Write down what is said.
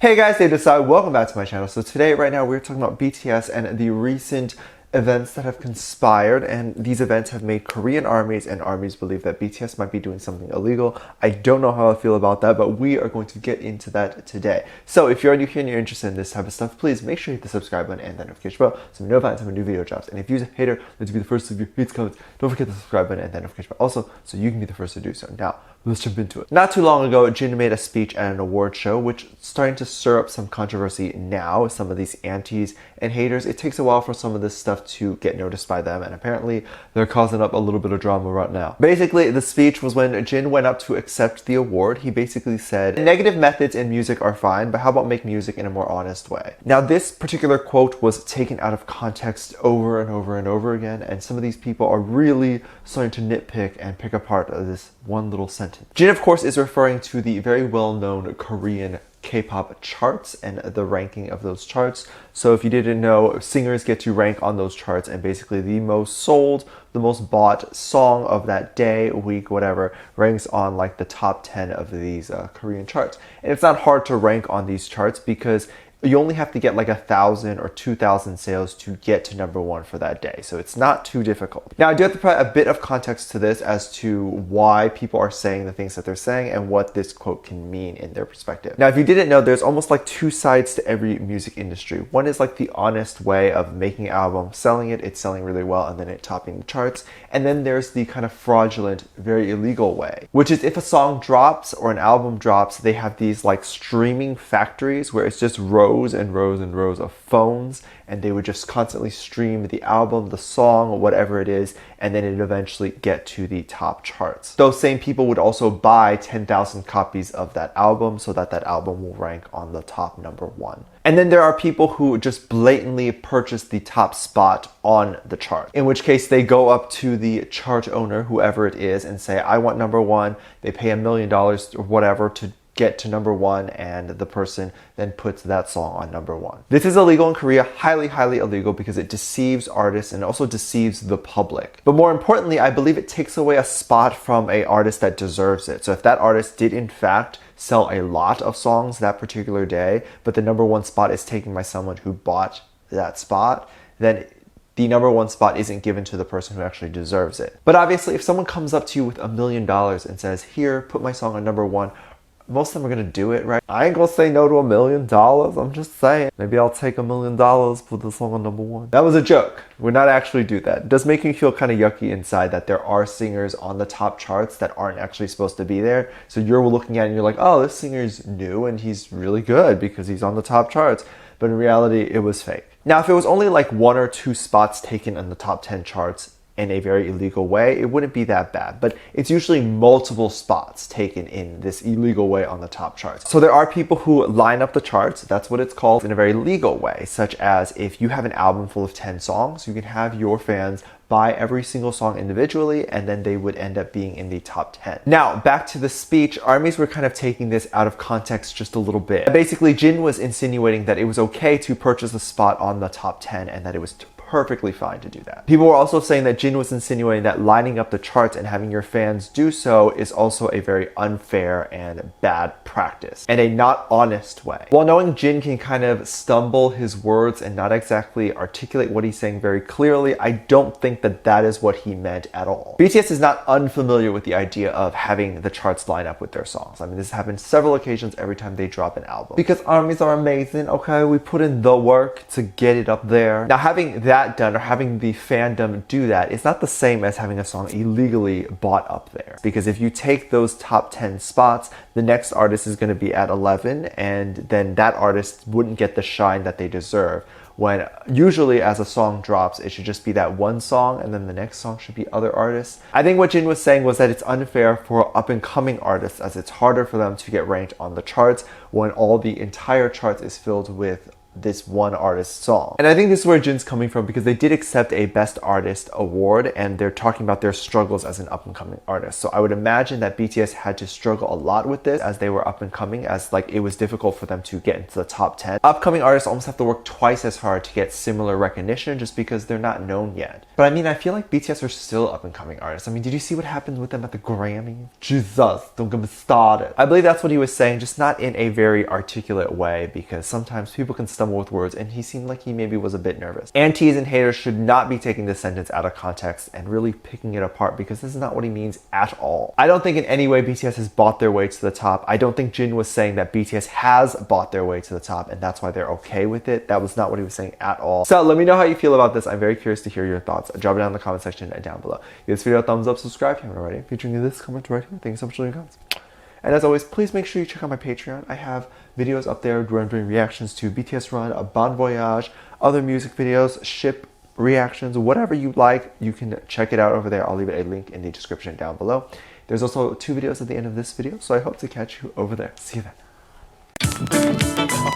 Hey guys, they decide. Welcome back to my channel. So today, right now, we're talking about BTS and the recent events that have conspired, and these events have made Korean armies and armies believe that BTS might be doing something illegal. I don't know how I feel about that, but we are going to get into that today. So if you're new here and you're interested in this type of stuff, please make sure you hit the subscribe button and that notification bell so you're notified when a new video drops. And if you're a hater, let's be the first to view hates comments. Don't forget the subscribe button and that notification bell also so you can be the first to do so. Now, let's jump into it. Not too long ago, Jin made a speech at an award show, which is starting to stir up some controversy now. Some of these antis and haters, it takes a while for some of this stuff to get noticed by them, and apparently they're causing up a little bit of drama right now. Basically, the speech was when Jin went up to accept the award. He basically said, negative methods in music are fine, but how about make music in a more honest way? Now, this particular quote was taken out of context over and over and over again, and some of these people are really starting to nitpick and pick apart this one little sentence. Jin, of course, is referring to the very well-known Korean K-pop charts and the ranking of those charts. So if you didn't know, singers get to rank on those charts, and basically the most sold, the most bought song of that day, week, whatever, ranks on like the top 10 of these Korean charts. And it's not hard to rank on these charts because you only have to get like 1,000 or 2,000 sales to get to #1 for that day. So it's not too difficult. Now, I do have to provide a bit of context to this as to why people are saying the things that they're saying and what this quote can mean in their perspective. Now, if you didn't know, there's almost like two sides to every music industry. One is like the honest way of making an album, selling it, it's selling really well, and then it topping the charts. And then there's the kind of fraudulent, very illegal way, which is if a song drops or an album drops, they have these like streaming factories where it's just rows and rows and rows of phones, and they would just constantly stream the album, the song, whatever it is, and then it eventually get to the top charts. Those same people would also buy 10,000 copies of that album so that that album will rank on the top #1. And then there are people who just blatantly purchase the top spot on the chart, in which case they go up to the chart owner, whoever it is, and say, I want #1. They pay $1 million or whatever to get to #1, and the person then puts that song on #1. This is illegal in Korea, highly, highly illegal, because it deceives artists and also deceives the public. But more importantly, I believe it takes away a spot from an artist that deserves it. So if that artist did in fact sell a lot of songs that particular day, but the #1 spot is taken by someone who bought that spot, then the #1 spot isn't given to the person who actually deserves it. But obviously, if someone comes up to you with $1 million and says, here, put my song on #1, most of them are gonna do it, right? I ain't gonna say no to $1 million. I'm just saying. Maybe I'll take $1 million, put the song on #1. That was a joke. We're not actually do that. It does make me feel kind of yucky inside that there are singers on the top charts that aren't actually supposed to be there. So you're looking at it and you're like, oh, this singer's new and he's really good because he's on the top charts. But in reality, it was fake. Now, if it was only like 1 or 2 spots taken in the top 10 charts in a very illegal way, it wouldn't be that bad. But it's usually multiple spots taken in this illegal way on the top charts. So there are people who line up the charts, that's what it's called, in a very legal way, such as if you have an album full of 10 songs, you can have your fans buy every single song individually, and then they would end up being in the top 10. Now, back to the speech, armies were kind of taking this out of context just a little bit. Basically, Jin was insinuating that it was okay to purchase a spot on the top 10 and that it was perfectly fine to do that. People were also saying that Jin was insinuating that lining up the charts and having your fans do so is also a very unfair and bad practice and a not honest way. While knowing Jin can kind of stumble his words and not exactly articulate what he's saying very clearly, I don't think that that is what he meant at all. BTS is not unfamiliar with the idea of having the charts line up with their songs. I mean, this happened several occasions every time they drop an album. Because armies are amazing, okay? We put in the work to get it up there. Now, having that done or having the fandom do that is not the same as having a song illegally bought up there. Because if you take those top 10 spots, the next artist is going to be at 11, and then that artist wouldn't get the shine that they deserve. When usually as a song drops, it should just be that one song, and then the next song should be other artists. I think what Jin was saying was that it's unfair for up-and-coming artists, as it's harder for them to get ranked on the charts when all the entire charts is filled with this one artist's song. And I think this is where Jin's coming from, because they did accept a Best Artist award and they're talking about their struggles as an up-and-coming artist. So I would imagine that BTS had to struggle a lot with this as they were up and coming, as like it was difficult for them to get into the top 10. Upcoming artists almost have to work twice as hard to get similar recognition just because they're not known yet. But I mean, I feel like BTS are still up-and-coming artists. I mean, did you see what happened with them at the Grammy? Jesus, don't get me started. I believe that's what he was saying, just not in a very articulate way, because sometimes people can stumble with words, and he seemed like he maybe was a bit nervous. Antis and haters should not be taking this sentence out of context and really picking it apart, because this is not what he means at all. I don't think in any way BTS has bought their way to the top. I don't think Jin was saying that BTS has bought their way to the top and that's why they're okay with it. That was not what he was saying at all. So let me know how you feel about this. I'm very curious to hear your thoughts. Drop it down in the comment section and down below. Give this video a thumbs up, subscribe if you haven't already. Featuring this comment right here. Thanks so much for your comments. And as always, please make sure you check out my Patreon. I have videos up there where I'm doing reactions to BTS Run, a Bon Voyage, other music videos, ship reactions, whatever you like, you can check it out over there. I'll leave a link in the description down below. There's also 2 videos at the end of this video, so I hope to catch you over there. See you then.